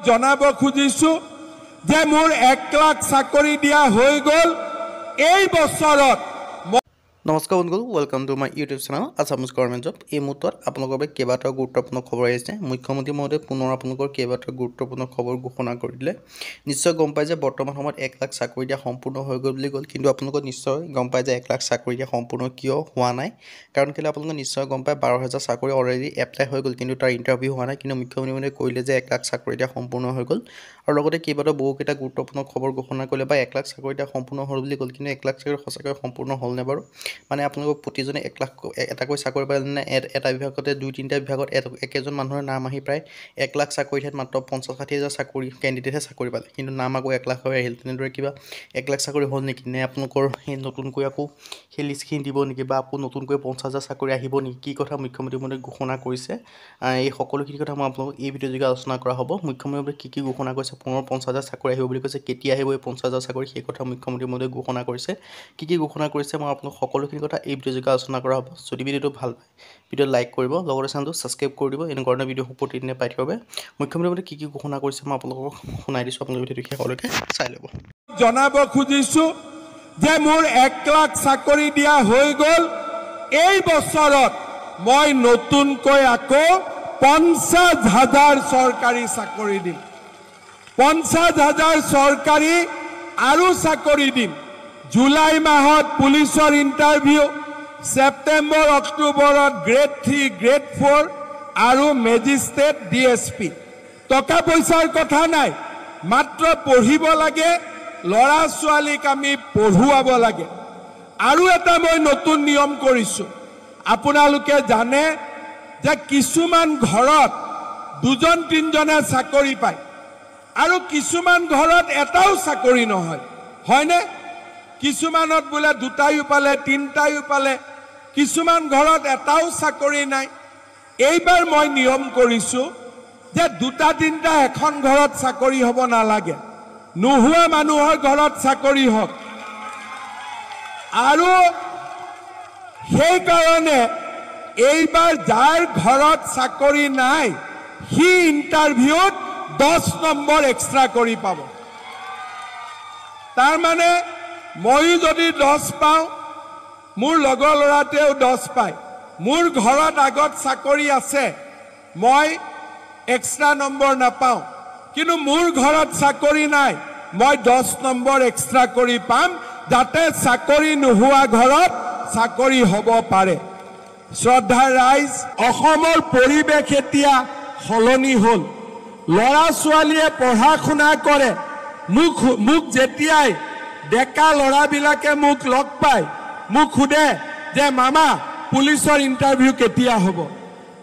জনাব খুজিছো যে মোৰ 1 লাখ চাকৰি দিয়া হৈ গল এই বছৰত। নমস্কাৰ বন্ধুসকল, welcome to my YouTube channel Assamese government job. এই মুহূৰ্তত আপোনালোকৰ বাবে কেইবাটাও গুৰুত্বপূৰ্ণ খবৰ আহিছে। মুখ্যমন্ত্ৰী মহোদয়ে পুনৰ আপোনালোকৰ কেইবাটাও গুৰুত্বপূৰ্ণ খবৰ ঘোষণা কৰি দিলে। নিশ্চয় গম পায় যে বৰ্তমান সময়ত 1 লাখ চাকৰি দিয়া সম্পূৰ্ণ হৈ গ'ল বুলি গ'ল, কিন্তু আপোনালোকে নিশ্চয় গম পায় যে 1 লাখ চাকৰি দিয়া সম্পূৰ্ণ কিয় হোৱা নাই। কাৰণ কেলৈ আপোনালোকে নিশ্চয় গম পায় 12,000 চাকৰি অলৰেডি এপ্লাই হৈ গ'ল, কিন্তু তাৰ ইণ্টাৰভিউ হোৱা নাই। কিন্তু মুখ্যমন্ত্ৰী মহোদয়ে কৈলে যে 1 লাখ চাকৰি দিয়া সম্পূৰ্ণ হৈ গ'ল, আৰু লগতে কেইবাটাও বহুকেইটা গুৰুত্বপূৰ্ণ খবৰ ঘোষণা কৰিলে বা 1 লাখ চাকৰি দিয়া সম্পূৰ্ণ হ'ল বুলি গ'ল। কিন্তু 1 লাখ চাকৰি সঁচাকৈ সম্পূৰ্ণ হ'লনে বাৰু? মানে আপোনালোকক প্ৰতিজনে 1 লাখ এটাকৈ চাকৰি পালে নে এটা বিভাগতে 2-3টা বিভাগত একেজন মানুহৰ নাম আহি প্ৰায় 1 লাখ চাকৰি ঠাইত মাত্ৰ 50-60,000 চাকৰি কেণ্ডিডেটহে চাকৰি পালে, কিন্তু নাম আকৌ 1 লাখ হৈ আহিল। তেনেদৰে কিবা 1 লাখ চাকৰি হ'ল নেকি? নে আপোনালোকৰ সেই নতুনকৈ আকৌ সেই লিষ্টখিনি দিব নেকি, বা আকৌ নতুনকৈ 50,000 চাকৰি আহিব নেকি? কি কথা মুখ্যমন্ত্ৰী মহোদয়ে ঘোষণা কৰিছে, এই সকলোখিনি কথা মই আপোনালোকক এই ভিডিঅ' যোগে আলোচনা কৰা হ'ব। মুখ্যমন্ত্ৰী মহোদয়ে কি ঘোষণা কৰিছে, পুনৰ 50,000 চাকৰি আহিব বুলি কৈছে, কেতিয়া আহিব এই 50,000 চাকৰি, সেই কথা মুখ্যমন্ত্ৰী মহোদয়ে ঘোষণা কৰিছে। কি ঘোষণা কৰিছে মই আপোনালোক সকলোখিনি কথা এই ভিডিঅ' যোগে আলোচনা কৰা হ'ব। যদি ভিডিঅ'টো ভাল পায় ভিডিঅ' লাইক কৰিব, লগতে চেনেলটো ছাবস্ক্ৰাইব কৰি দিব। এনেকুৱা ধৰণৰ ভিডিঅ' প্ৰতিদিনে পাই থাকিব বাবে মুখ্যমন্ত্ৰী মহোদয়ে কি ঘোষণা কৰিছে মই আপোনালোকক শুনাই দিছোঁ। আপোনালোকে ভিডিঅ'টো শেষলৈকে চাই ল'ব। জনাব খুজিছো যে মোৰ 1 লাখ চাকৰি দিয়া হৈ গ'ল এই বছৰত মই নতুনকৈ আকৌ 50,000 চৰকাৰী চাকৰি দিম। 50,000 চৰকাৰী আৰু চাকৰি দিম। জুলাই মাহত পুলিচৰ ইণ্টাৰভিউ, সেপ্টেম্বৰ অক্টোবৰত গ্ৰেড 3, গ্ৰেড 4 আৰু মেজিষ্ট্ৰেট DSP। টকা পইচাৰ কথা নাই, মাত্ৰ পঢ়িব লাগে, ল'ৰা ছোৱালীক আমি পঢ়ুৱাব লাগে। আৰু এটা মই নতুন নিয়ম কৰিছোঁ। আপোনালোকে জানে যে কিছুমান ঘৰত 2-3জনে চাকৰি পায় আৰু কিছুমান ঘৰত এটাও চাকৰি নহয়, হয়নে? কিছুমানত বোলে 2টাও পালে, 3টাও পালে, কিছুমান ঘৰত এটাও চাকৰি নাই। এইবাৰ মই নিয়ম কৰিছোঁ যে 2-3টা এখন ঘৰত চাকৰি হ'ব নালাগে, নোহোৱা মানুহৰ ঘৰত চাকৰি হওক। আৰু সেইকাৰণে এইবাৰ যাৰ ঘৰত চাকৰি নাই সি ইণ্টাৰভিউত 10 নম্বৰ এক্সট্ৰা কৰি পাব। তাৰমানে ময়ো যদি 10 পাওঁ, মোৰ লগৰ ল'ৰাটোৱেও 10 পায়, মোৰ ঘৰত আগত চাকৰি আছে, মই এক্সট্ৰা নম্বৰ নাপাওঁ। কিন্তু মোৰ ঘৰত চাকৰি নাই, মই 10 নম্বৰ এক্সট্ৰা কৰি পাম, যাতে চাকৰি নোহোৱা ঘৰত চাকৰি হ'ব পাৰে। শ্ৰদ্ধাৰ ৰাইজ, অসমৰ পৰিৱেশ এতিয়া সলনি হ'ল। ল'ৰা ছোৱালীয়ে পঢ়া শুনা কৰে। মোক যেতিয়াই ডেকা ল'ৰাবিলাকে মোক লগ পায়, মোক সোধে যে মামা পুলিচৰ ইণ্টাৰভিউ কেতিয়া হ'ব।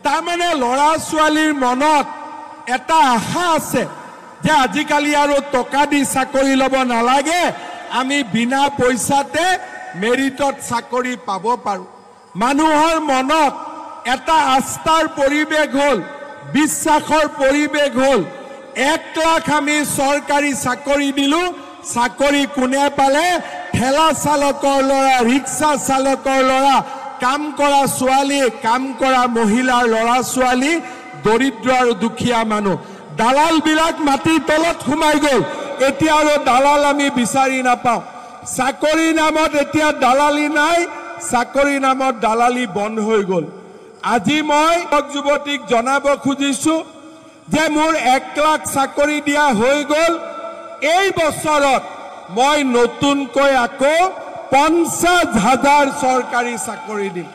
তাৰমানে ল'ৰা ছোৱালীৰ মনত এটা আশা আছে যে আজিকালি আৰু টকা দি চাকৰি ল'ব নালাগে, আমি বিনা পইচাতে মেৰিটত চাকৰি পাব পাৰোঁ। মানুহৰ মনত এটা আস্থাৰ পৰিৱেশ হ'ল, বিশ্বাসৰ পৰিৱেশ হ'ল। 1 লাখ আমি চৰকাৰী চাকৰি দিলোঁ, চাকৰি কোনে পালে? ঠেলা চালকৰ ল'ৰা, ৰিক্সা চালকৰ ল'ৰা, কাম কৰা ছোৱালী, কাম কৰা মহিলাৰ ল'ৰা ছোৱালী, দৰিদ্ৰ আৰু দুখীয়া মানুহ। দালালবিলাক মাটিৰ তলত সোমাই গ'ল। এতিয়া আৰু দালাল আমি বিচাৰি নাপাওঁ। চাকৰিৰ নামত এতিয়া দালালি নাই, চাকৰিৰ নামত দালালি বন্ধ হৈ গ'ল। আজি মই যুৱতীক জনাব খুজিছোঁ যে মোৰ 1 লাখ চাকৰি দিয়া হৈ গ'ল এই বছৰত মই নতুনকৈ আকৌ 50,000 চৰকাৰী চাকৰি দিম।